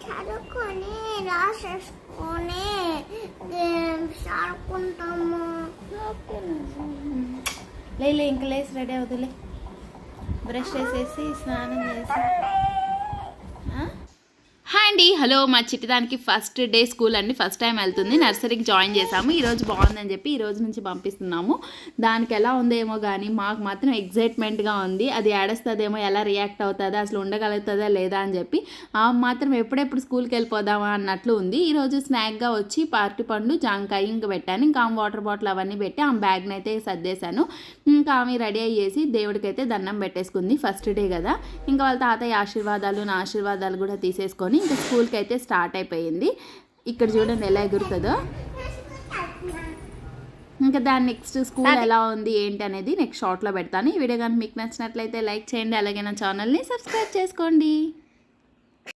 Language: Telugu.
చదువుకొని రాసేసుకొని ఆడుకుంటాము. లేలే ఇంకా లేసి రెడీ అవుతులే, బ్రష్ చేసేసి స్నానం చేసి. హాయ్ అండి, హలో. మా చిట్టిదానికి ఫస్ట్ డే స్కూల్ అండి, ఫస్ట్ టైం వెళ్తుంది. నర్సరీకి జాయిన్ చేసాము. ఈరోజు బాగుందని చెప్పి ఈ రోజు నుంచి పంపిస్తున్నాము. దానికి ఎలా ఉందేమో కానీ మాకు మాత్రం ఎగ్జైట్మెంట్గా ఉంది. అది ఏడుస్తుందేమో, ఎలా రియాక్ట్ అవుతుందో, అసలు ఉండగలుగుతుందా లేదా అని చెప్పి మాత్రం ఎప్పుడెప్పుడు స్కూల్కి వెళ్ళిపోదామా అన్నట్లు ఉంది. ఈరోజు స్నాక్గా వచ్చి పార్టీ పండు, జాంకాయ ఇంకా పెట్టాను. ఇంకా ఆమె వాటర్ బాటిల్ అవన్నీ పెట్టి ఆమె బ్యాగ్ని అయితే సర్దేశాను. ఇంకా ఆమె రెడీ అయ్యేసి దేవుడికైతే దండం పెట్టేసుకుంది. ఫస్ట్ డే కదా, ఇంకా వాళ్ళ తాతయ్య ఆశీర్వాదాలు, నా ఆశీర్వాదాలు కూడా తీసేసుకొని ఇంకా స్కూల్కి అయితే స్టార్ట్ అయిపోయింది. ఇక్కడ చూడండి ఎలా ఎగురుతుందో. ఇంకా దాని నెక్స్ట్ స్కూల్ ఎలా ఉంది ఏంటి అనేది నెక్స్ట్ షార్ట్లో పెడతాను. ఈ వీడియో కానీ మీకు నచ్చినట్లయితే లైక్ చేయండి, అలాగే నా ఛానల్ని సబ్స్క్రైబ్ చేసుకోండి.